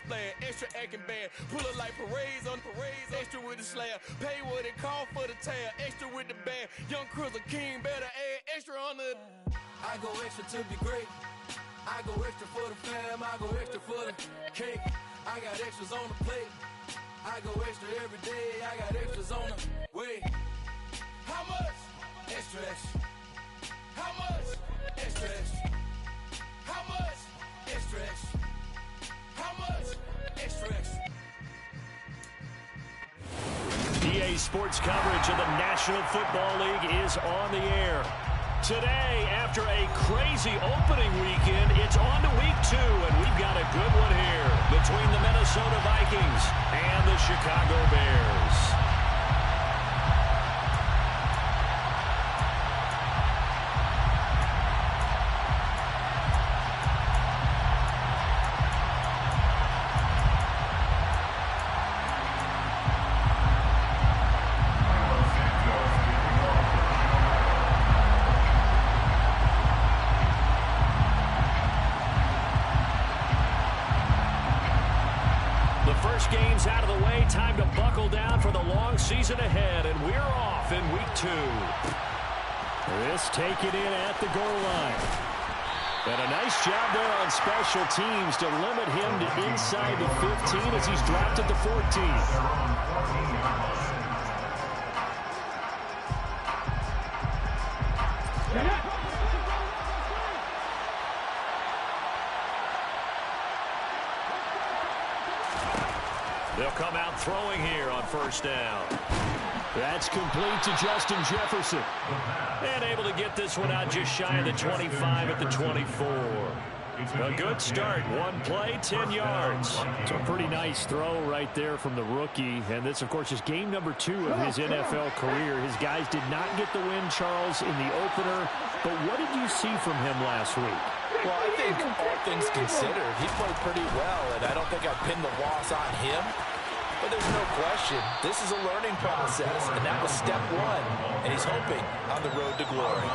splash. Extra acting bad. Pull up like parades on parades. Extra with the slayer. Pay what it call for the tab. Extra with the bag. Young Cruiser King better add extra on the. I go extra to be great. I go extra for the fam. I go extra for the cake. I got extras on the plate. I go extra every day. I got extras on the way. How much? Extra, extra. How much? Extra, extra. How much? Extra, extra. How much? Extra, extra. EA Sports coverage of the National Football League is on the air. Today, after a crazy opening weekend, it's on to week 2, and we've got a good one here between the Minnesota Vikings and the Chicago Bears. Games out of the way, time to buckle down for the long season ahead, and we're off in week 2. This taken in at the goal line. And a nice job there on special teams to limit him to inside the 15 as he's dropped at the 14. They'll come out throwing here on first down. That's complete to Justin Jefferson. And able to get this one out just shy of the 25 at the 24. A good start. One play, 10 yards. It's a pretty nice throw right there from the rookie. And this, of course, is game number 2 of his NFL career. His guys did not get the win, Charles, in the opener. But what did you see from him last week? Well, I think all things considered, he played pretty well, and I don't think I pinned the loss on him. But there's no question, this is a learning process, and that was step 1, and he's hoping on the road to glory.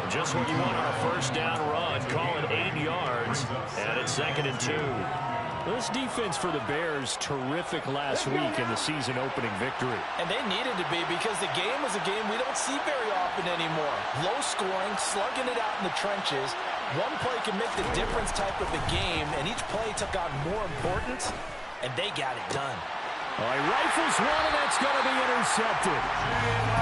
Just what you want on a first down run, call it 8 yards, and it's 2nd and 2. This defense for the Bears, terrific last week in the season opening victory. And they needed to be because the game was a game we don't see very often anymore. Low scoring, slugging it out in the trenches. One play can make the difference type of the game, and each play took on more importance, and they got it done. All right, rifles one, and that's going to be intercepted.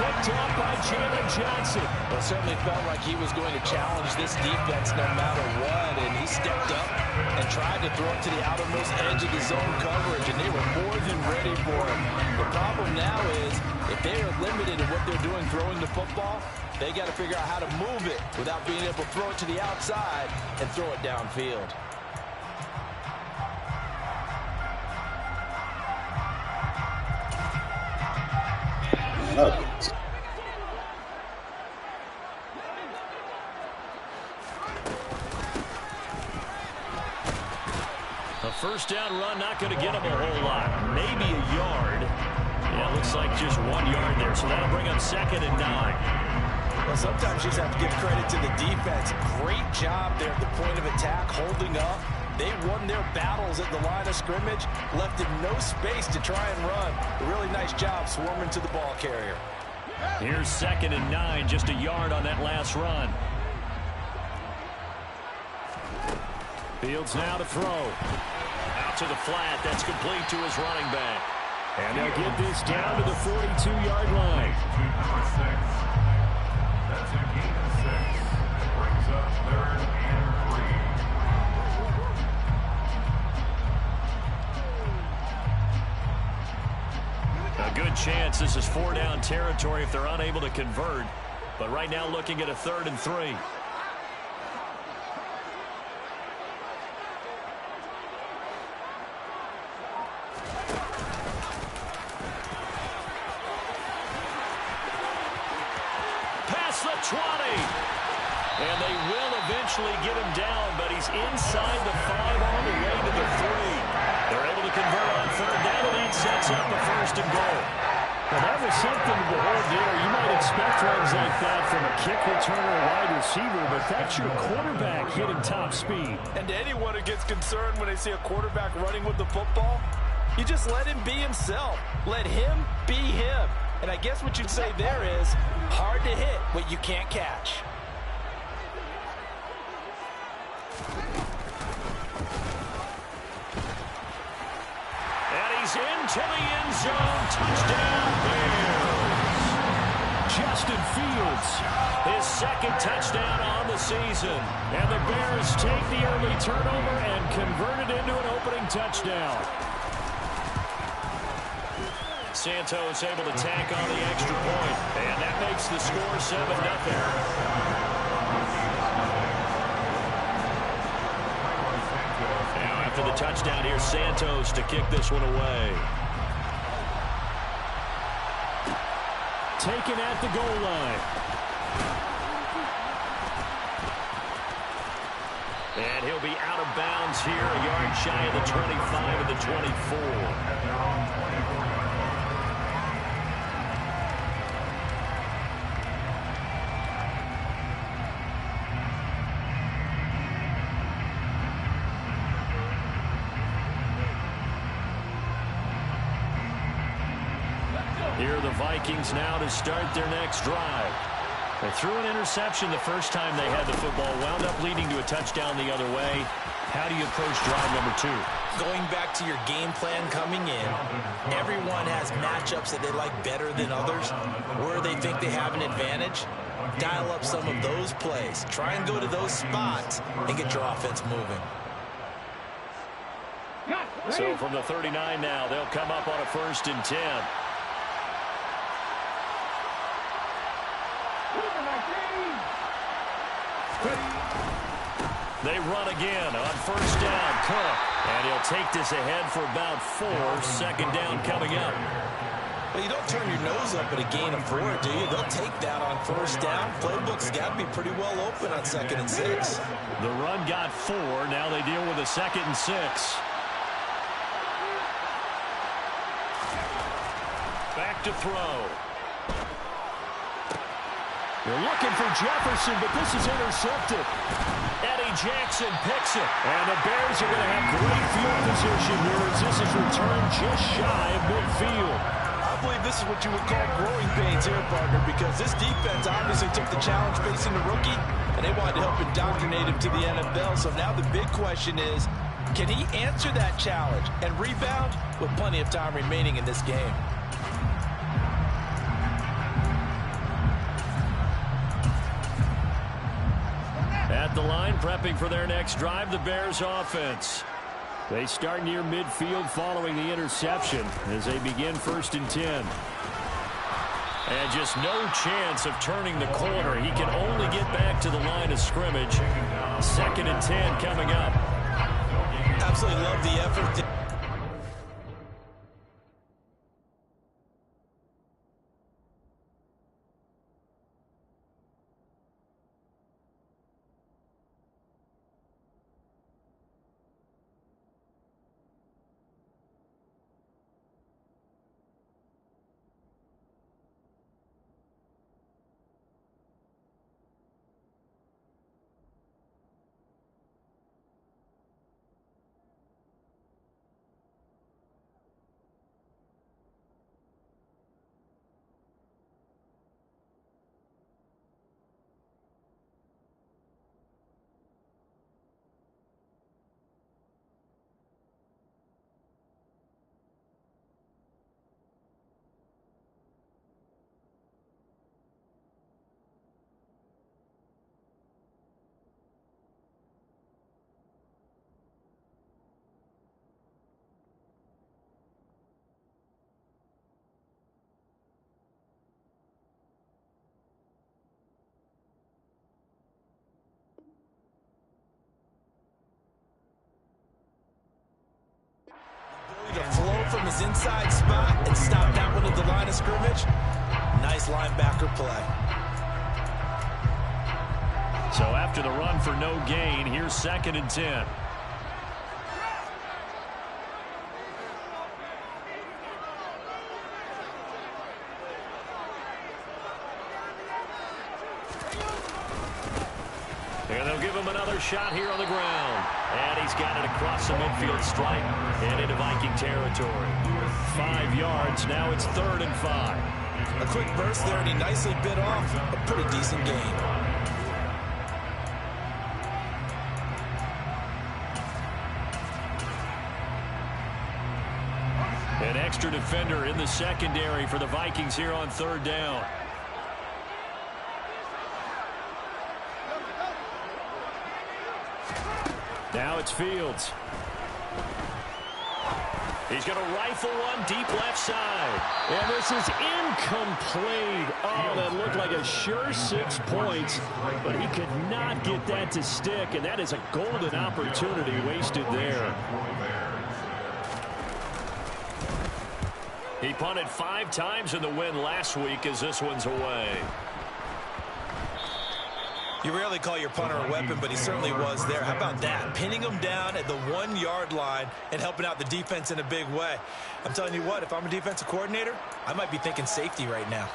Picked up by Jalen Johnson. Well, it certainly felt like he was going to challenge this defense no matter what, and he stepped up and tried to throw it to the outermost edge of the zone coverage, and they were more than ready for him. The problem now is if they are limited in what they're doing throwing the football, they got to figure out how to move it without being able to throw it to the outside and throw it downfield. A first down run, not going to get him a whole lot. Maybe a yard. Yeah, looks like just 1 yard there, so that'll bring up 2nd and 9. Well, sometimes you just have to give credit to the defense. Great job there at the point of attack, holding up. They won their battles at the line of scrimmage, left him no space to try and run. A really nice job swarming to the ball carrier. Here's 2nd and 9, just a yard on that last run. Fields now to throw. Out to the flat, that's complete to his running back. And they'll get this down to the 42-yard line. That's a gain of 6. Brings up 3rd and 3. A good chance this is 4-down territory if they're unable to convert. But right now looking at a 3rd and 3. Past the 20. And they will eventually get him down, but he's inside the 5 all the way to the 3. They're able to convert on 3rd down, and that sets up the 1st and goal. Well, that was something to behold there. You might expect runs like that from a kick returner or wide receiver, but that's your quarterback hitting top speed. And to anyone who gets concerned when they see a quarterback running with the football, you just let him be himself. Let him be him. And I guess what you'd say there is hard to hit what you can't catch. And he's into the end zone. Touchdown, Bears. Justin Fields, his second touchdown on the season. And the Bears take the early turnover and convert it into an opening touchdown. Santos able to tack on the extra point, and that makes the score 7-0. Now after the touchdown, here's Santos to kick this one away. Taken at the goal line. And he'll be out of bounds here, a yard shy of the 25 of the 24. Here are the Vikings now to start their next drive. They threw an interception the first time they had the football, wound up leading to a touchdown the other way. How do you approach drive number 2? Going back to your game plan coming in, everyone has matchups that they like better than others, where they think they have an advantage. Dial up some of those plays. Try and go to those spots and get your offense moving. So from the 39 now, they'll come up on a 1st and 10. They run again on 1st down. Cook. And he'll take this ahead for about 4. 2nd down coming up. Well, you don't turn your nose up at a gain of 4, do you? They'll take that on 1st down. Playbook's got to be pretty well open on 2nd and 6. The run got 4. Now they deal with a 2nd and 6. Back to throw. They're looking for Jefferson, but this is intercepted. Eddie Jackson picks it. And the Bears are going to have great field position here as this is returned just shy of midfield. I believe this is what you would call growing pains here, partner, because this defense obviously took the challenge facing the rookie, and they wanted to help indoctrinate him to the NFL. So now the big question is, can he answer that challenge and rebound with plenty of time remaining in this game? At the line, prepping for their next drive, the Bears offense. They start near midfield following the interception as they begin 1st and 10. And just no chance of turning the corner. He can only get back to the line of scrimmage. 2nd and 10 coming up. Absolutely love the effort. To flow from his inside spot and stop that one at the line of scrimmage. Nice linebacker play. So after the run for no gain, here's 2nd and 10. give him another shot here on the ground. And he's got it across the midfield stripe and into Viking territory. 5 yards. Now it's 3rd and 5. A quick burst there, and he nicely bit off a pretty decent gain. An extra defender in the secondary for the Vikings here on 3rd down. Now it's Fields. He's going to rifle one deep left side. And this is incomplete. Oh, that looked like a sure 6 points, but he could not get that to stick, and that is a golden opportunity wasted there. He punted 5 times in the win last week as this one's away. You rarely call your punter a weapon, but he certainly was there. How about that? Pinning him down at the 1-yard line and helping out the defense in a big way. I'm telling you what, if I'm a defensive coordinator, I might be thinking safety right now.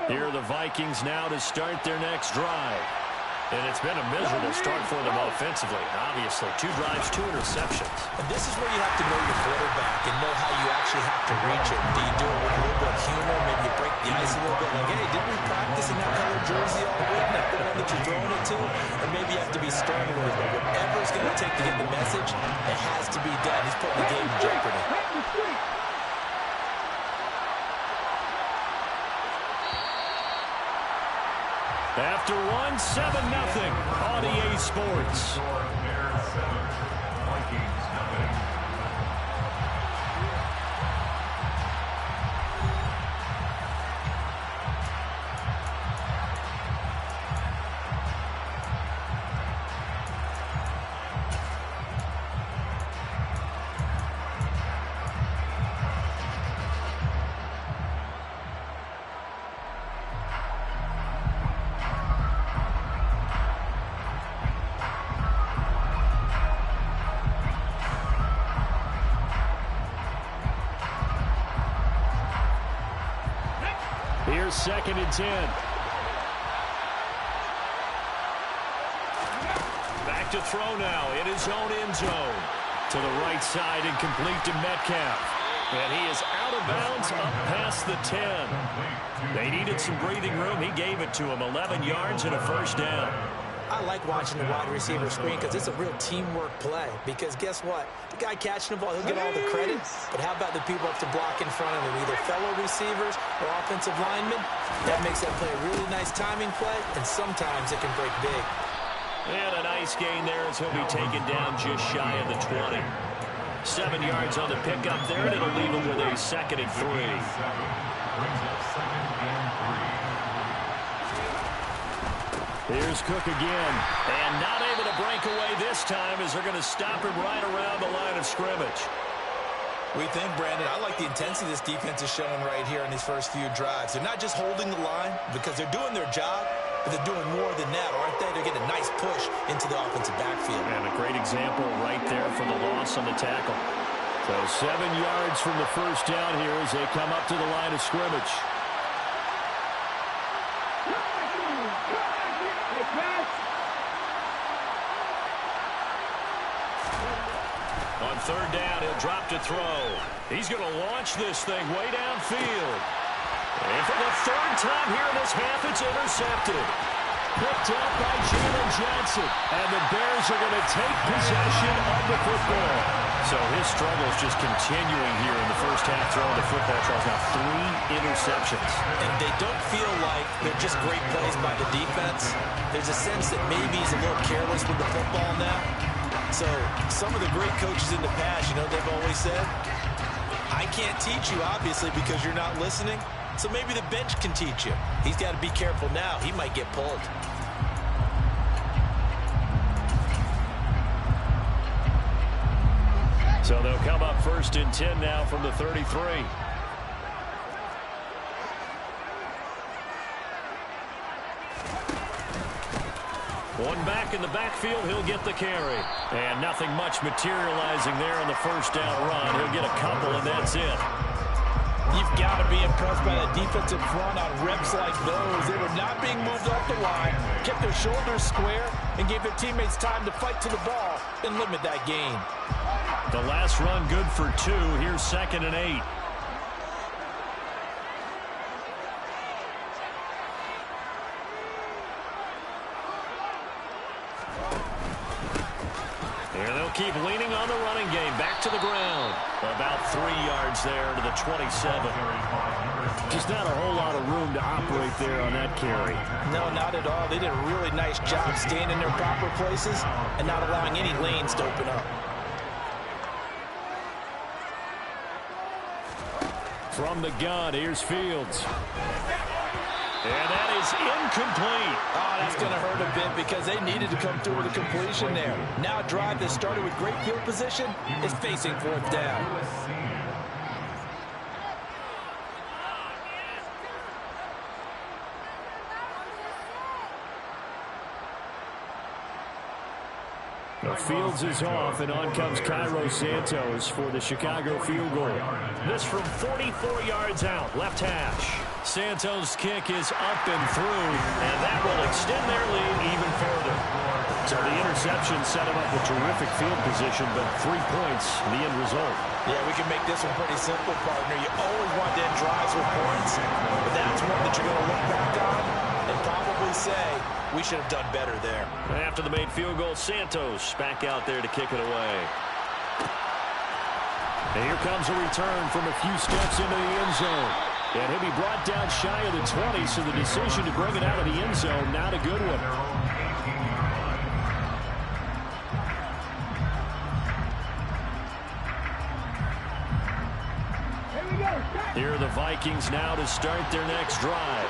Here are the Vikings now to start their next drive. And it's been a miserable start for them offensively. Obviously, 2 drives, 2 interceptions. And this is where you have to know your quarterback and know how you actually have to reach it. Do you do it with a little bit of humor? Maybe you break the ice a little bit. Like, hey, didn't we practice in that color jersey all week? Not the one that you're throwing it to? Or maybe you have to be stern with it. Whatever it's going to take to get the message, it has to be done. He's putting the game in jeopardy. After 1, 7-0 on EA Sports. Vikings nothing. Here's 2nd and 10. Back to throw now in his own end zone. To the right side and complete to Metcalf. And he is out of bounds up past the 10. They needed some breathing room. He gave it to him. 11 yards and a 1st down. I like watching the wide receiver screen because it's a real teamwork play. Because guess what? The guy catching the ball, he'll get all the credit. But how about the people up to block in front of him? Either fellow receivers or offensive linemen. That makes that play a really nice timing play, and sometimes it can break big. And a nice gain there as he'll be taken down just shy of the 20. 7 yards on the pickup there, and it'll leave him with a 2nd and 3. Brings up 2nd and 3. Here's Cook again, and not able to break away this time as they're going to stop him right around the line of scrimmage. We think, Brandon, I like the intensity this defense is showing right here in these first few drives. They're not just holding the line because they're doing their job, but they're doing more than that, aren't they? They're getting a nice push into the offensive backfield. And a great example right there for the loss on the tackle. So 7 yards from the 1st down here as they come up to the line of scrimmage. On 3rd down, he'll drop to throw. He's going to launch this thing way downfield. And for the 3rd time here in this half, it's intercepted. Picked up by Jalen Johnson. And the Bears are going to take possession of the football. So his struggles just continuing here in the first half throwing the football. Charles, now 3 interceptions. And they don't feel like they're just great plays by the defense. There's a sense that maybe he's a little careless with the football now. So some of the great coaches in the past, you know, they've always said, I can't teach you, obviously, because you're not listening. So maybe the bench can teach you. He's got to be careful now. He might get pulled. So they'll come up 1st and 10 now from the 33. One back in the backfield, he'll get the carry. And nothing much materializing there on the 1st down run. He'll get a couple, and that's it. You've got to be impressed by that defensive front on reps like those. They were not being moved off the line, kept their shoulders square, and gave their teammates time to fight to the ball and limit that gain. The last run good for 2. Here's 2nd and 8. Here they'll keep leaning on the running game. Back to the ground. About 3 yards there to the 27. Just not a whole lot of room to operate there on that carry. No, not at all. They did a really nice job staying in their proper places and not allowing any lanes to open up. From the gun, here's Fields. And that is incomplete. Oh, that's going to hurt a bit because they needed to come through with a completion there. Now a drive that started with great field position is facing 4th down. Fields is off, and on comes Cairo Santos for the Chicago field goal. This from 44 yards out, left hash. Santos' kick is up and through, and that will extend their lead even further. So the interception set him up with terrific field position, but 3 points, the end result. Yeah, we can make this one pretty simple, partner. You always want to end drives with points, but that's one that you're going to look back on and probably say, we should have done better there. After the made field goal, Santos back out there to kick it away. And here comes a return from a few steps into the end zone. And he'll be brought down shy of the 20, so the decision to bring it out of the end zone, not a good one. Here are the Vikings now to start their next drive.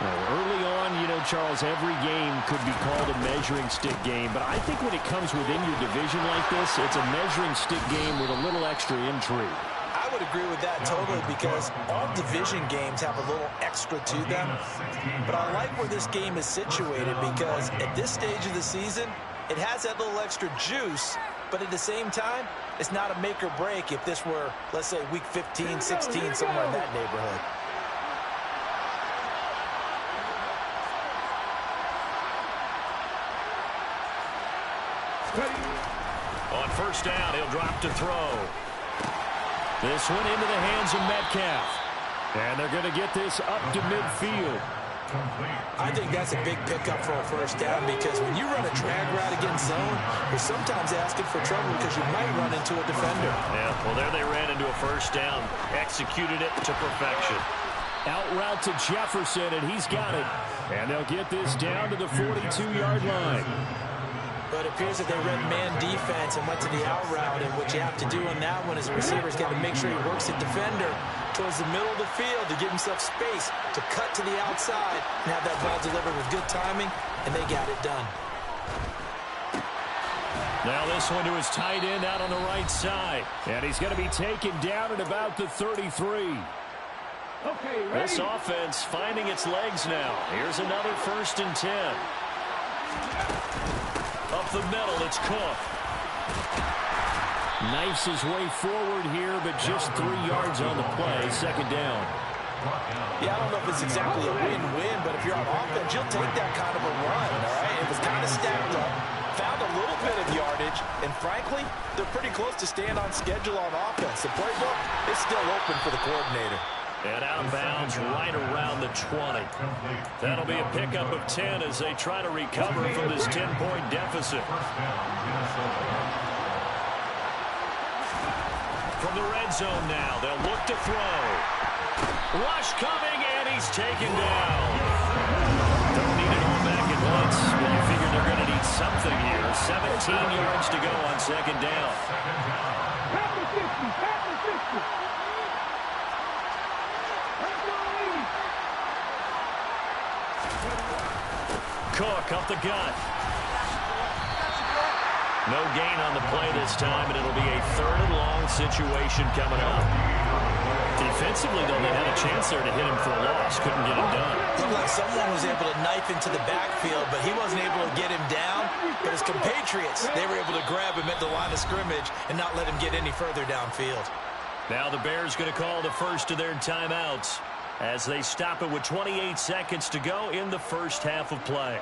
Early on, you know, Charles, every game could be called a measuring stick game, but I think when it comes within your division like this, it's a measuring stick game with a little extra intrigue. I would agree with that totally because all division games have a little extra to them. But I like where this game is situated because at this stage of the season, it has that little extra juice, but at the same time, it's not a make or break if this were, let's say, week 15, 16, somewhere in that neighborhood. On 1st down, he'll drop to throw. This one into the hands of Metcalf. And they're going to get this up to midfield. I think that's a big pickup for a 1st down because when you run a drag route against zone, you're sometimes asking for trouble because you might run into a defender. Yeah, well, there they ran into a 1st down. Executed it to perfection. Out route to Jefferson, and he's got it. And they'll get this down to the 42-yard line. But it appears that they read man defense and went to the out route, and what you have to do on that one is the receiver's got to make sure he works the defender towards the middle of the field to give himself space to cut to the outside and have that ball delivered with good timing, and they got it done. Now this one to his tight end out on the right side, and he's going to be taken down at about the 33. Okay, ready? This offense finding its legs now. Here's another 1st and 10. Up the middle, it's Cook. Knifes his way forward here, but just 3 yards on the play. 2nd down. Yeah, I don't know if it's exactly a win-win, but if you're on offense, you'll take that kind of a run, all right? It was kind of stacked up, found a little bit of yardage, and frankly, they're pretty close to staying on schedule on offense. The playbook is still open for the coordinator. And out of bounds right around the 20. That'll be a pickup of 10 as they try to recover from this 10-point deficit. From the red zone now, they'll look to throw. Rush coming, and he's taken down. Don't need it all back at once, but you figure they're going to need something here. 17 yards to go on 2nd down. Cook up the gut. No gain on the play this time, and it'll be a 3rd and long situation coming up. Defensively, though, they had a chance there to hit him for a loss. Couldn't get him done. Looked like someone was able to knife into the backfield, but he wasn't able to get him down. But his compatriots, they were able to grab him at the line of scrimmage and not let him get any further downfield. Now the Bears going to call the first of their timeouts as they stop it with 28 seconds to go in the first half of play.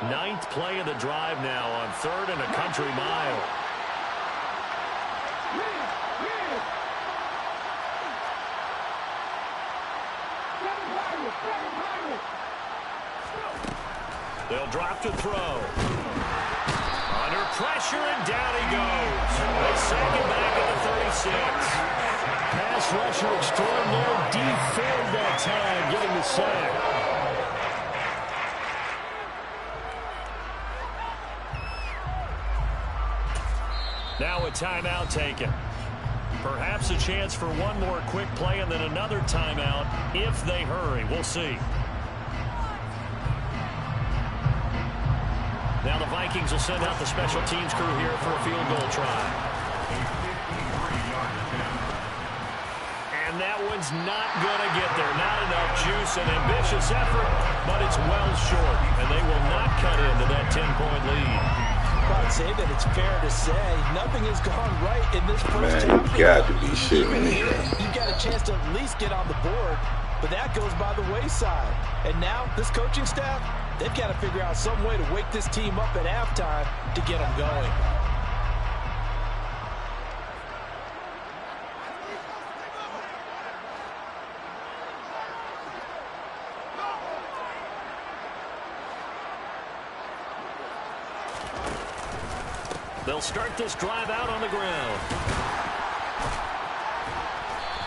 Ninth play of the drive now on 3rd and a country mile. They'll drop to throw. Under pressure, and down he goes. They sack him back at the 36. Pass rusher extraordinaire. Defend that time, getting the sack. Now a timeout taken. Perhaps a chance for one more quick play and then another timeout if they hurry. We'll see. Now the Vikings will send out the special teams crew here for a field goal try. And that one's not going to get there. Not enough juice, an ambitious effort, but it's well short. And they will not cut into that 10-point lead. I'd say that it's fair to say nothing has gone right in this first half. Man, you got to be shitting me. You got a chance to at least get on the board, but that goes by the wayside. And now this coaching staff, they've got to figure out some way to wake this team up at halftime to get them going. They'll start this drive out on the ground.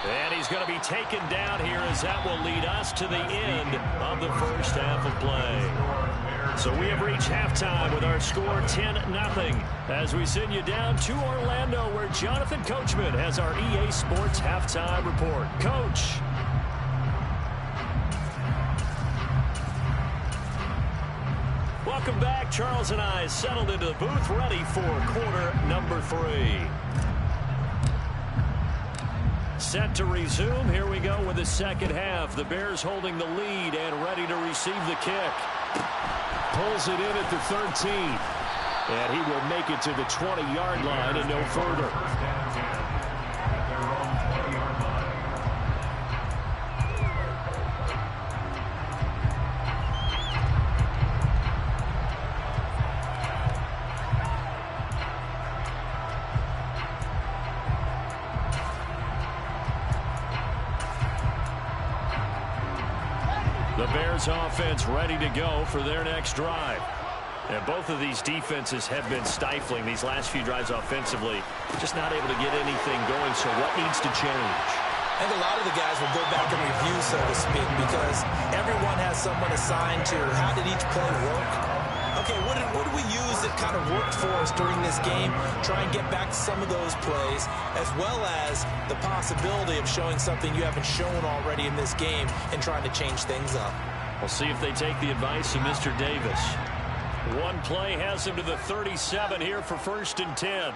And he's going to be taken down here as that will lead us to the end of the first half of play. So we have reached halftime with our score 10-0 as we send you down to Orlando where Jonathan Coachman has our EA Sports halftime report. Coach. Welcome back. Charles and I settled into the booth ready for quarter number 3. Set to resume. Here we go with the second half. The Bears holding the lead and ready to receive the kick. Pulls it in at the 13. And he will make it to the 20-yard line and no further. The Bears offense ready to go for their next drive. And both of these defenses have been stifling these last few drives offensively. Just not able to get anything going, so what needs to change? I think a lot of the guys will go back and review, so to speak, because everyone has someone assigned to how did each play work. Okay, what did we use that kind of worked for us during this game? Try and get back to some of those plays, as well as the possibility of showing something you haven't shown already in this game and trying to change things up. We'll see if they take the advice of Mr. Davis. One play has him to the 37 here for 1st and 10.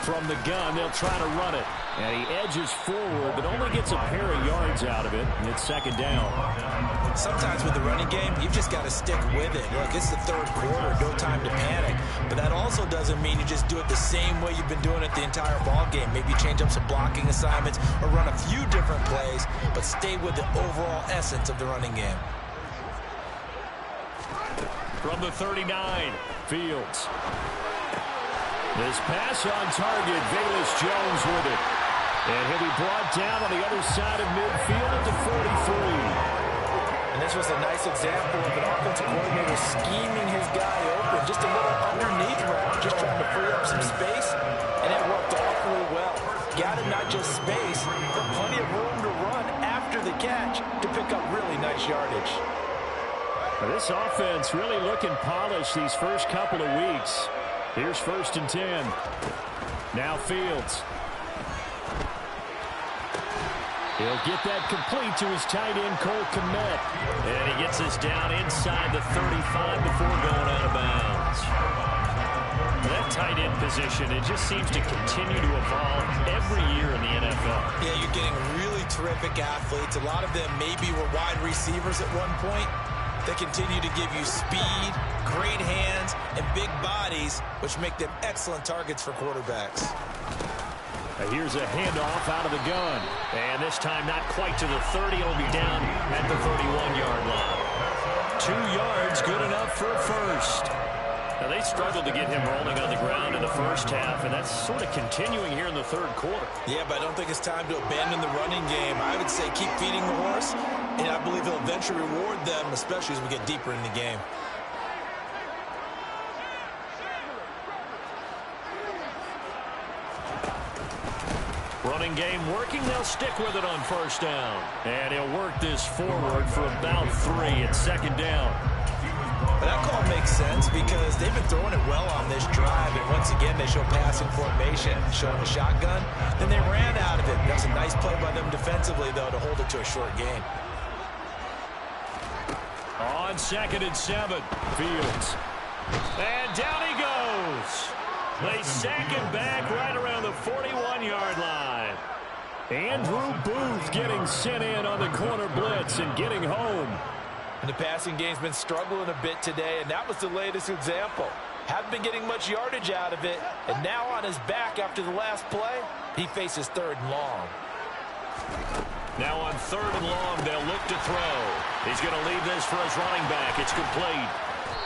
From the gun, they'll try to run it. And he edges forward, but only gets a pair of yards out of it, and it's 2nd down. Sometimes with the running game, you've just got to stick with it. Look, it's the 3rd quarter, no time to panic. But that also doesn't mean you just do it the same way you've been doing it the entire ball game. Maybe change up some blocking assignments or run a few different plays, but stay with the overall essence of the running game. From the 39, Fields. This pass on target, Velus Jones with it. And he'll be brought down on the other side of midfield at the 43. And this was a nice example of an offensive coordinator scheming his guy open. Just a little underneath route, just trying to free up some space. And it worked awfully well. Got him not just space, but plenty of room to run after the catch to pick up really nice yardage. This offense really looking polished these first couple of weeks. Here's 1st and 10. Now Fields. He'll get that complete to his tight end, Cole Kmet. And he gets us down inside the 35 before going out of bounds. That tight end position, it just seems to continue to evolve every year in the NFL. Yeah, you're getting really terrific athletes. A lot of them maybe were wide receivers at one point. They continue to give you speed, great hands, and big bodies, which make them excellent targets for quarterbacks. Here's a handoff out of the gun. And this time not quite to the 30. It'll be down at the 31-yard line. 2 yards, good enough for a first. Now, they struggled to get him rolling on the ground in the first half, and that's sort of continuing here in the third quarter. Yeah, but I don't think it's time to abandon the running game. I would say keep feeding the horse, and I believe he'll eventually reward them, especially as we get deeper in the game. Running game working. They'll stick with it on first down. And he'll work this forward for about 3 at second down. But that call makes sense because they've been throwing it well on this drive. And once again, they show passing formation, showing a shotgun. Then they ran out of it. That's a nice play by them defensively, though, to hold it to a short gain. On 2nd and 7, Fields. And down he goes. They sack him back right around the 41-yard line. Andrew Booth getting sent in on the corner blitz and getting home. And the passing game's been struggling a bit today, and that was the latest example. Haven't been getting much yardage out of it, and now on his back after the last play, he faces 3rd and long. Now on 3rd and long, they'll look to throw. He's going to leave this for his running back. It's complete.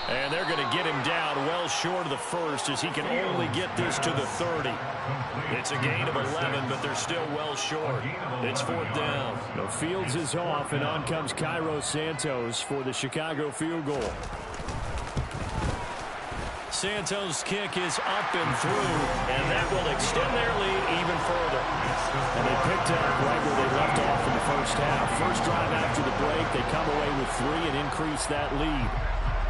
And they're going to get him down well short of the first as he can only get this to the 30. It's a gain of 11, but they're still well short. It's 4th down. The Fields is off, and on comes Cairo Santos for the Chicago field goal. Santos' kick is up and through, and that will extend their lead even further. And they picked up right where they left off in the first half. First drive after the break, they come away with 3 and increase that lead.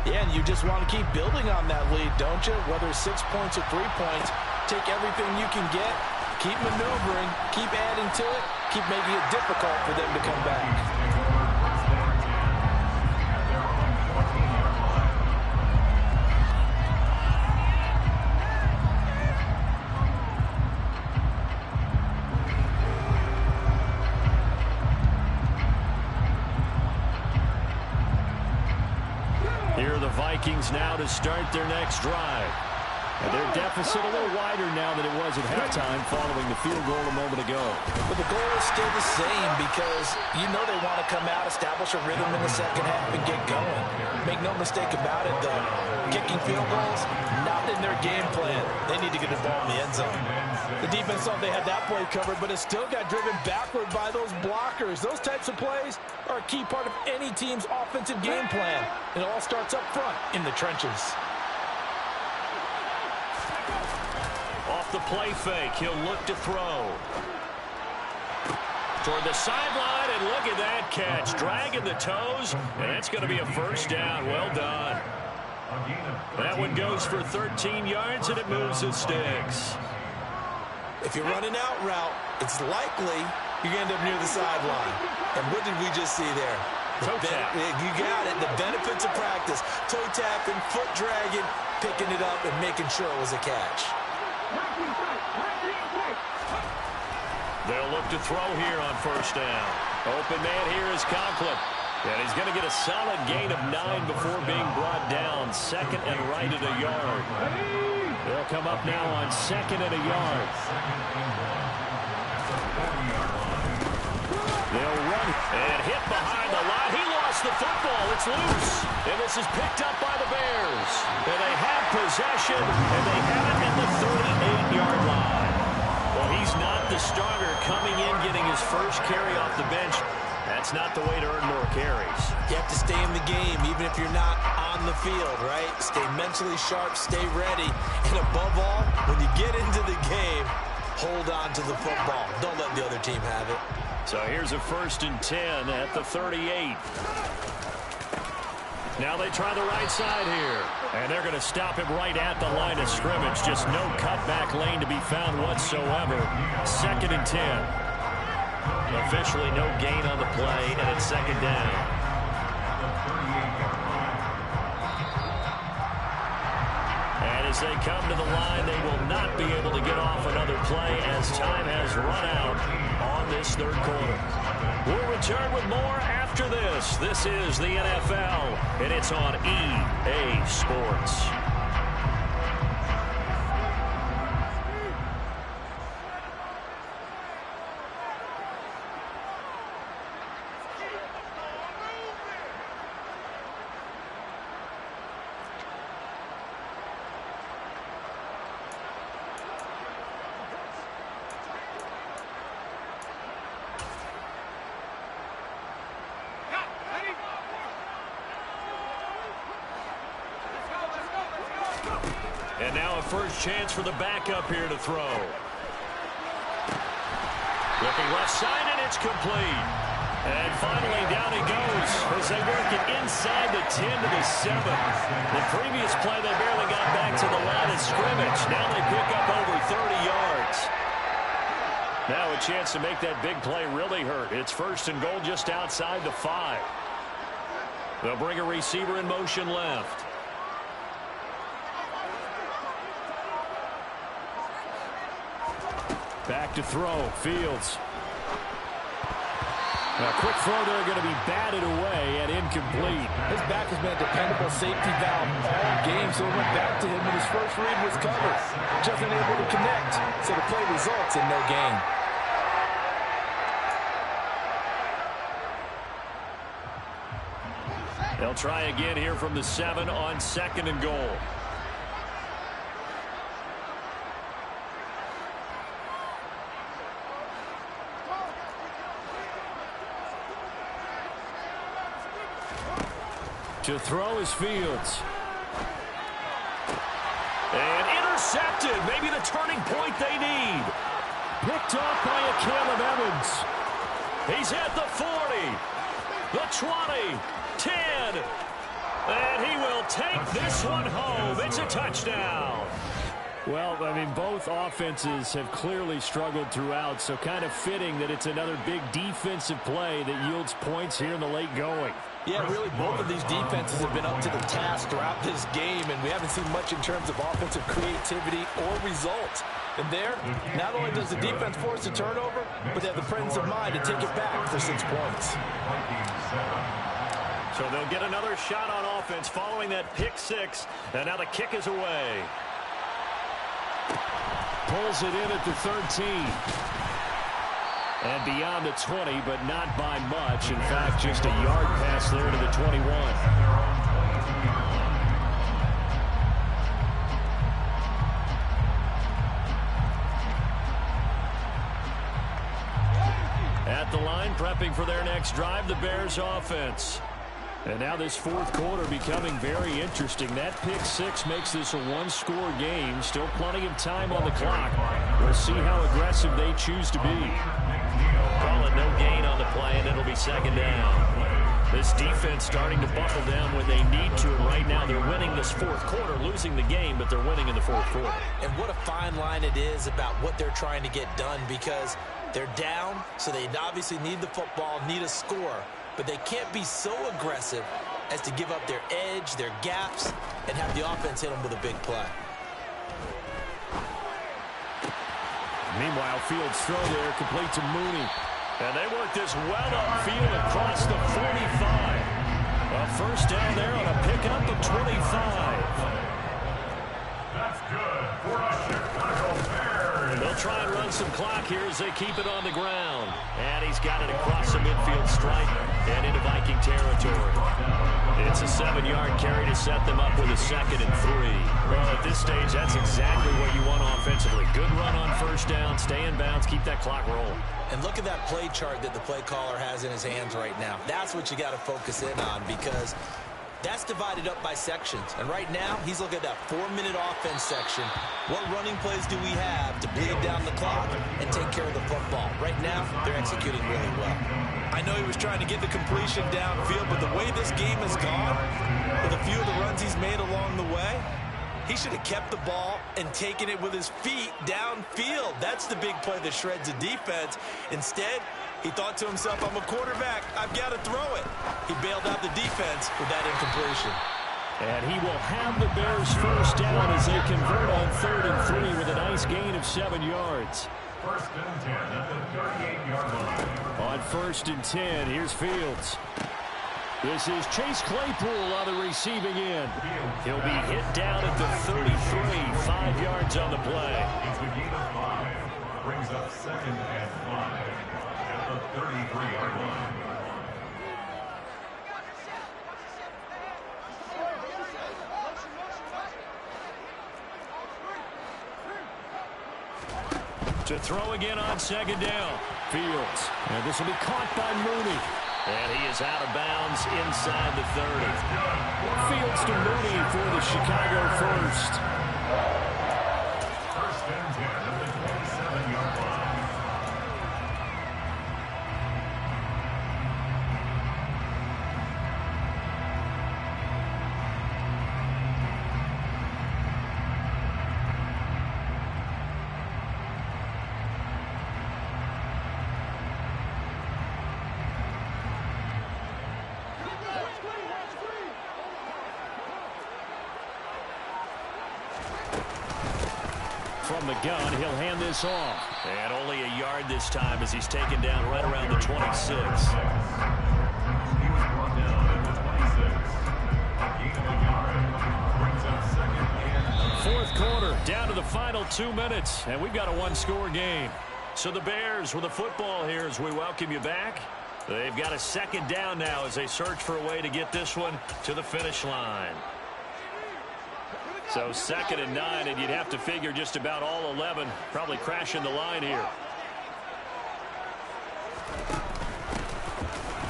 Yeah, and you just want to keep building on that lead, don't you? Whether it's 6 points or 3 points, take everything you can get, keep maneuvering, keep adding to it, keep making it difficult for them to come back. Vikings now to start their next drive. And their deficit a little wider now than it was at halftime following the field goal a moment ago. But the goal is still the same because you know they want to come out, establish a rhythm in the second half, and get going. Make no mistake about it, though. Kicking field goals, not in their game plan. They need to get the ball in the end zone. The defense thought they had that play covered, but it still got driven backward by those blockers. Those types of plays are a key part of any team's offensive game plan. It all starts up front in the trenches. Off the play fake, he'll look to throw. Toward the sideline, and look at that catch. Dragging the toes, and that's going to be a first down. Well done. That one goes for 13 yards, and it moves the sticks. If you're running out route, it's likely you're going to end up near the sideline. And what did we just see there? Toe tap. You got it. The benefits of practice. Toe tapping, foot dragging, picking it up, and making sure it was a catch. They'll look to throw here on first down. Open man here is Conklin. And he's going to get a solid gain of 9 before being brought down. 2nd and right at a yard. They'll come up now on 2nd and a yard. They'll run and hit behind the line. He lost the football. It's loose. And this is picked up by the Bears. And they have possession, and they have it at the 38-yard line. Well, he's not the starter coming in, getting his first carry off the bench. That's not the way to earn more carries. You have to stay in the game, even if you're not on the field, right? Stay mentally sharp, stay ready. And above all, when you get into the game, hold on to the football. Don't let the other team have it. So here's a 1st and 10 at the 38. Now they try the right side here. And they're going to stop him right at the line of scrimmage. Just no cutback lane to be found whatsoever. 2nd and 10. Officially no gain on the play, and it's 2nd down. And as they come to the line, they will not be able to get off another play as time has run out on this 3rd quarter. We'll return with more after this. This is the NFL, and it's on EA Sports. And now a first chance for the backup here to throw. Looking left side, and it's complete. And finally, down he goes as they work it inside the 10 to the 7. The previous play, they barely got back to the line of scrimmage. Now they pick up over 30 yards. Now a chance to make that big play really hurt. It's first and goal just outside the 5. They'll bring a receiver in motion left. Back to throw. Fields. A quick throw there going to be batted away and incomplete. His back has been a dependable safety valve all game, so it went back to him when his first read was covered. Just unable to connect, so the play results in no gain. They'll try again here from the 7 on second and goal. To throw is Fields. And intercepted. Maybe the turning point they need. Picked off by a Caleb Evans. He's at the 40. The 20. 10. And he will take this one home. It's a touchdown. Well, I mean, both offenses have clearly struggled throughout, so kind of fitting that it's another big defensive play that yields points here in the late going. Yeah, really, both of these defenses have been up to the task throughout this game, and we haven't seen much in terms of offensive creativity or results. And there, not only does the defense force a turnover, but they have the presence of mind to take it back for 6 points. So they'll get another shot on offense following that pick 6, and now the kick is away. Pulls it in at the 13. And beyond the 20, but not by much. In fact, just a yard pass there to the 21. At the line, prepping for their next drive, the Bears offense. And now this fourth quarter becoming very interesting. That pick 6 makes this a one-score game. Still plenty of time on the clock. We'll see how aggressive they choose to be. Call it no gain on the play, and it'll be second down. This defense starting to buckle down when they need to. And right now they're winning this fourth quarter, losing the game, but they're winning in the fourth quarter. And what a fine line it is about what they're trying to get done, because they're down, so they obviously need the football, need a score. But they can't be so aggressive as to give up their edge, their gaps, and have the offense hit them with a big play. Meanwhile, Fields' throw there, complete to Mooney. And they work this well upfield across the 45. A first down there on a pickup of 25. That's good for the Chicago Bears. They'll try and run some clock here as they keep it on the ground. And he's got it across the midfield stripe and into Viking territory. It's a 7-yard carry to set them up with a 2nd and 3. Well, at this stage, that's exactly what you want offensively. Good run on first down, stay in bounds, keep that clock rolling. And look at that play chart that the play caller has in his hands right now. That's what you got to focus in on, because that's divided up by sections. And right now, he's looking at that 4-minute offense section. What running plays do we have to bleed down the clock and take care of the football? Right now, they're executing really well. I know he was trying to get the completion downfield, but the way this game has gone, with a few of the runs he's made along the way, he should have kept the ball and taken it with his feet downfield. That's the big play that shreds the defense. Instead, he thought to himself, I'm a quarterback, I've got to throw it. He bailed out the defense with that incompletion. And he will have the Bears first down as they convert on 3rd and 3 with a nice gain of 7 yards. First and 10 at the 38-yard line. On 1st and 10, here's Fields. This is Chase Claypool on the receiving end. He'll be hit down at the 33, 5 yards on the play. It's a gain of 5. Brings up 2nd and 5 at the 33-yard line. To throw again on 2nd down. Fields. And this will be caught by Mooney. And he is out of bounds inside the 30. Fields to Mooney for the Chicago first. 1st and 10 at the 27-yard line. From the gun, he'll hand this off. And only a yard this time as he's taken down right around the 26. He was brought down at the 26. A gain of a yard. Brings up 2nd and 4th quarter, down to the final 2 minutes, and we've got a one-score game. So the Bears with the football here as we welcome you back. They've got a 2nd down now as they search for a way to get this one to the finish line. So 2nd and 9, and you'd have to figure just about all 11 probably crashing the line here.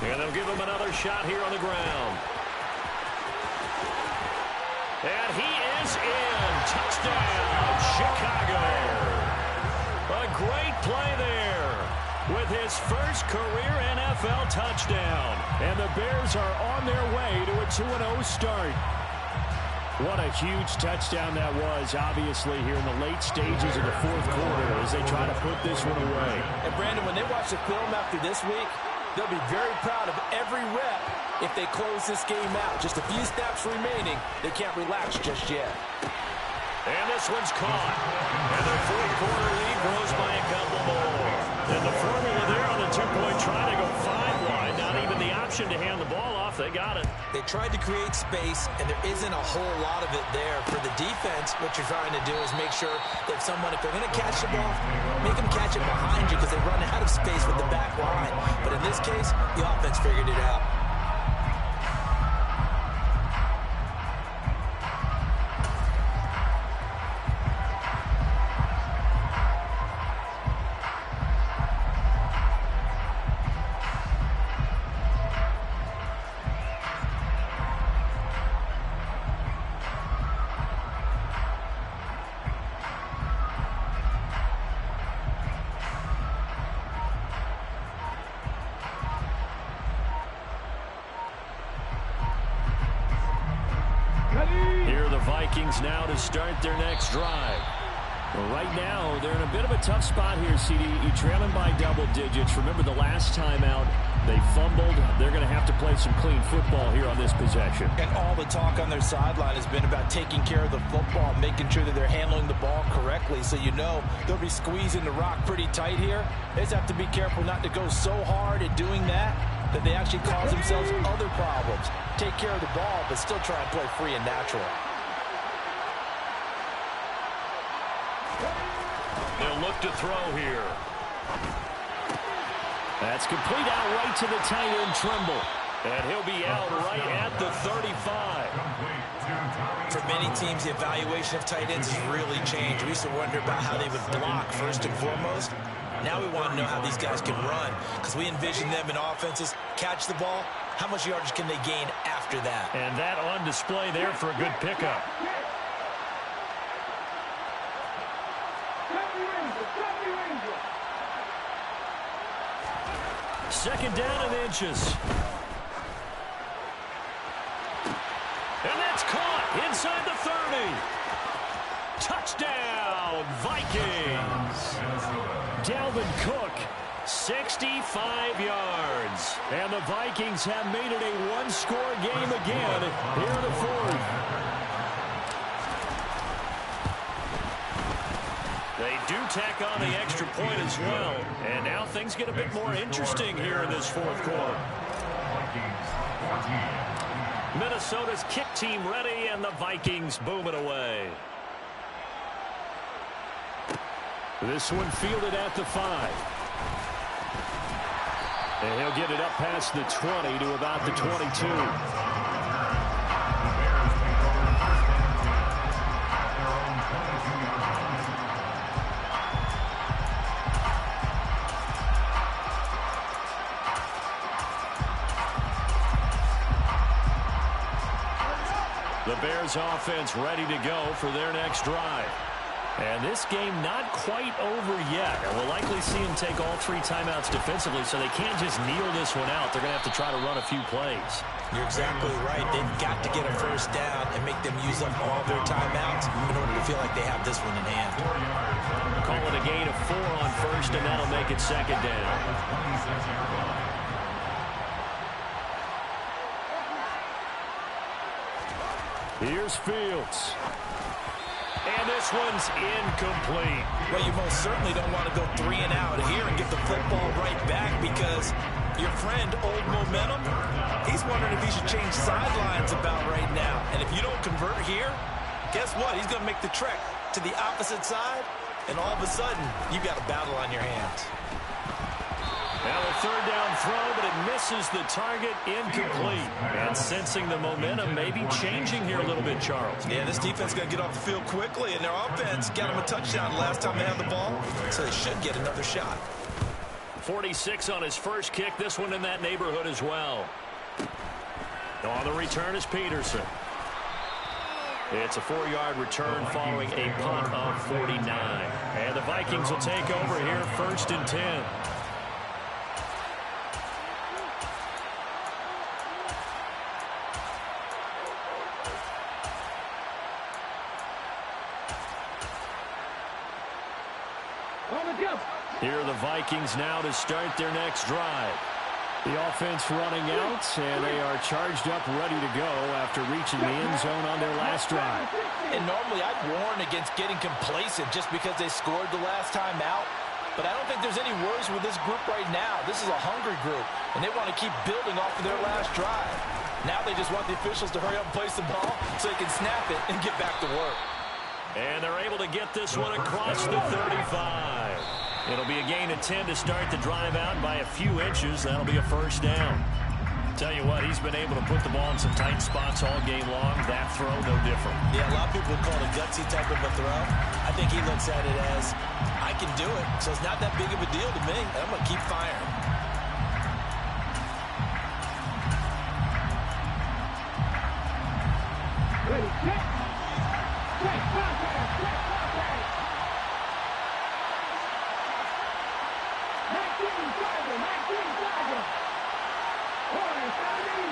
And they'll give him another shot here on the ground. And he is in. Touchdown, Chicago. A great play there with his first career NFL touchdown. And the Bears are on their way to a 2-0 start. What a huge touchdown that was, obviously, here in the late stages of the 4th quarter as they try to put this one away. And, Brandon, when they watch the film after this week, they'll be very proud of every rep if they close this game out. Just a few snaps remaining. They can't relax just yet. And this one's caught. And their 4th quarter lead grows by a couple more. And the formula there on the 2-point try to go 5 wide. Not even the option to hand the ball off. They got it. They tried to create space, and there isn't a whole lot of it there. For the defense, what you're trying to do is make sure that if they're going to catch the ball, make them catch it behind you because they run out of space with the back line. But in this case, the offense figured it out. Vikings now to start their next drive. Well, right now, they're in a bit of a tough spot here, CD. You're trailing by double digits. Remember the last time out, they fumbled. They're going to have to play some clean football here on this possession. And all the talk on their sideline has been about taking care of the football, making sure that they're handling the ball correctly. So you know they'll be squeezing the rock pretty tight here. They just have to be careful not to go so hard at doing that they actually cause themselves other problems. Take care of the ball, but still try and play free and natural. They'll look to throw here. That's complete out right to the tight end, Trimble. And he'll be out right at the 35. For many teams, the evaluation of tight ends has really changed. We used to wonder about how they would block first and foremost. Now we want to know how these guys can run because we envision them in offenses, catch the ball. How much yardage can they gain after that? And that on display there for a good pickup. Second down and inches. And that's caught inside the 30. Touchdown, Vikings. Dalvin Cook, 65 yards. And the Vikings have made it a one-score game again here in the 4th. They do tack on the extra point as well. And now things get a bit more interesting here in this fourth quarter. Minnesota's kick team ready, and the Vikings boom it away. This one fielded at the 5. And he'll get it up past the 20 to about the 22. The Bears offense ready to go for their next drive. And this game not quite over yet. And we'll likely see them take all 3 timeouts defensively, so they can't just kneel this one out. They're going to have to try to run a few plays. You're exactly right. They've got to get a first down and make them use up all their timeouts in order to feel like they have this one in hand. Call it a gain of 4 on first, and that'll make it second down. Here's Fields. And this one's incomplete. Well, you most certainly don't want to go 3 and out here and get the football right back, because your friend, Old Momentum, he's wondering if he should change sidelines about right now. And if you don't convert here, guess what? He's going to make the trek to the opposite side, and all of a sudden, you've got a battle on your hands. Now a third down throw, but it misses the target, incomplete. And sensing the momentum may be changing here a little bit, Charles. Yeah, this defense is going to get off the field quickly, and their offense got them a touchdown last time they had the ball, so they should get another shot. 46 on his first kick, this one in that neighborhood as well. On the return is Peterson. It's a 4-yard return following a punt of 49. And the Vikings will take over here, 1st and 10. Here are the Vikings now to start their next drive. The offense running out, and they are charged up, ready to go after reaching the end zone on their last drive. And normally I'd warn against getting complacent just because they scored the last time out. But I don't think there's any worries with this group right now. This is a hungry group, and they want to keep building off of their last drive. Now they just want the officials to hurry up and place the ball so they can snap it and get back to work. And they're able to get this one across the 35. It'll be a gain of 10 to start the drive out by a few inches. That'll be a first down. Tell you what, he's been able to put the ball in some tight spots all game long. That throw, no different. Yeah, a lot of people call it a gutsy type of a throw. I think he looks at it as, I can do it, so it's not that big of a deal to me. I'm going to keep firing. Ready, set. Set, contact, set, contact. 19 Tiger. Corner, 70.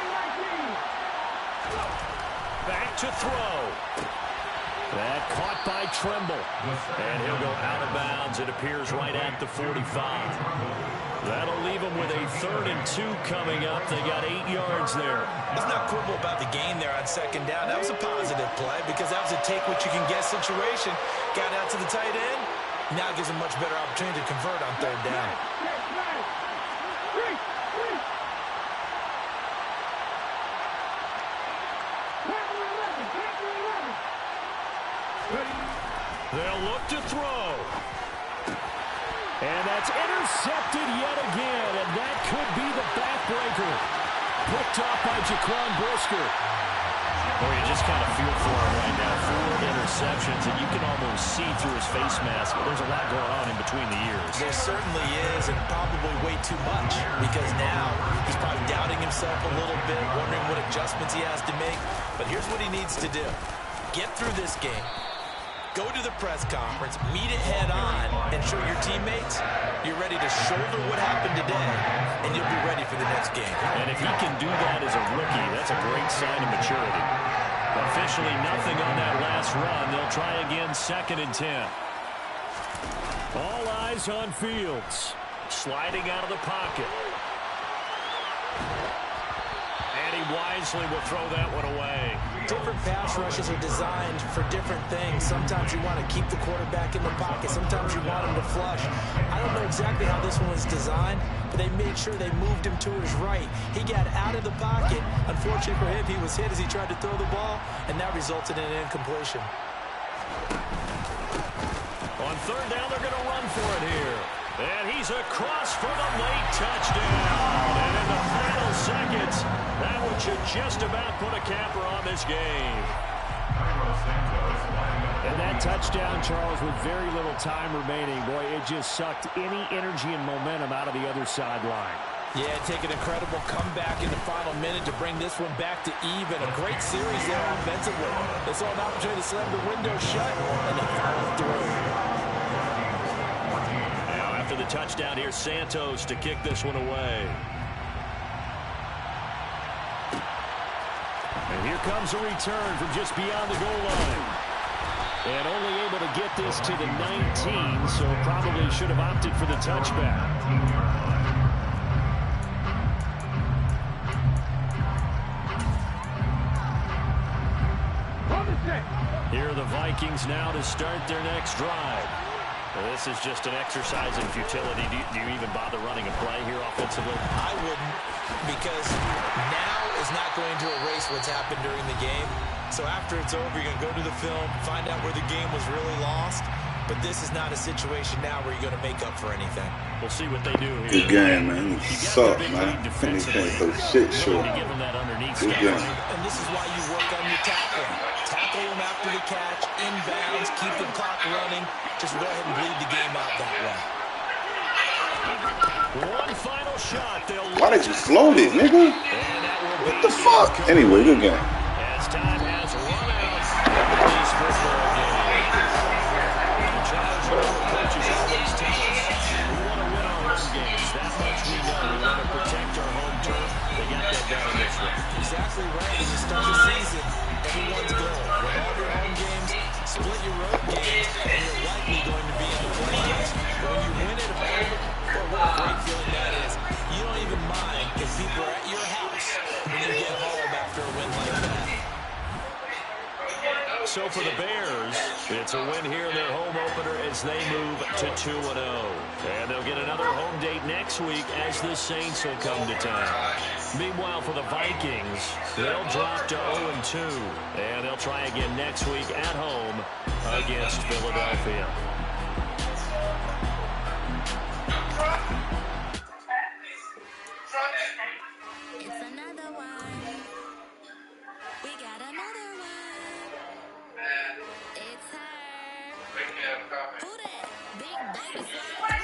19. Back to throw. That caught by Trimble. And he'll go out of bounds. It appears right at the 45. That'll leave them with a 3rd and 2 coming up. They got 8 yards there. Let's not quibble about the gain there on second down. That was a positive play because that was a take-what-you-can-get situation. Got out to the tight end. Now gives them much better opportunity to convert on 3rd down. They'll look to throw. And that's intercepted yet again, and that could be the backbreaker. Picked off by Jaquan Brisker. Boy, you just kind of feel for him right now. 4 interceptions, and you can almost see through his face mask. But there's a lot going on in between the ears. There certainly is, and probably way too much, because now he's probably doubting himself a little bit, wondering what adjustments he has to make. But here's what he needs to do. Get through this game. Go to the press conference, meet it head on, and show your teammates you're ready to shoulder what happened today, and you'll be ready for the next game. And if he can do that as a rookie, that's a great sign of maturity. Officially nothing on that last run. They'll try again, 2nd and 10. All eyes on Fields. Sliding out of the pocket. And he wisely will throw that one away. Different pass rushes are designed for different things. Sometimes you want to keep the quarterback in the pocket. Sometimes you want him to flush. I don't know exactly how this one was designed, but they made sure they moved him to his right. He got out of the pocket. Unfortunately for him, he was hit as he tried to throw the ball, and that resulted in an incompletion. On third down, they're going to run for it here. And he's across for the late touchdown. And in the final seconds, that one should just about put a capper on this game. And that touchdown, Charles, with very little time remaining, boy, it just sucked any energy and momentum out of the other sideline. Yeah, take an incredible comeback in the final minute to bring this one back to even. A great series there offensively. They saw an opportunity to slam the window shut, and they followed through. After the touchdown, here's Santos to kick this one away. And here comes a return from just beyond the goal line. And only able to get this to the 19, so probably should have opted for the touchback. Here are the Vikings now to start their next drive. Well, this is just an exercise in futility. Do you even bother running a play here offensively? I wouldn't, because now is not going to erase what's happened during the game. So after it's over, you're going to go to the film, find out where the game was really lost. But this is not a situation now where you're going to make up for anything. We'll see what they do here. Good game, man. You suck, man. These things so shit short. Give them that underneath Good stuff. game. And this is why you work on your tackling. Tackle them after the catch, inbounds, keep the clock running. Just go ahead and bleed the game out that way. One final shot. Why did you float it, nigga? What the fuck? Anyway, good game. As time has run out of these football games. The Chargers coaches always tell us we want to win our home games. That much we know. We want to protect our home turf. They got that done in this one. Exactly right. When you start the season, everyone's goal. Win all your home games, split your road games, and you're likely going to be in the playoffs. But when you win at home, what a great feeling that is. You don't even mind if people are at your house when you get home after a win like that. So for the Bears, it's a win here in their home opener as they move to 2-0. And they'll get another home date next week as the Saints will come to town. Meanwhile, for the Vikings, they'll drop to 0-2. And they'll try again next week at home against Philadelphia. It's another one. We got another one. It's her. Who that? Big baby slime.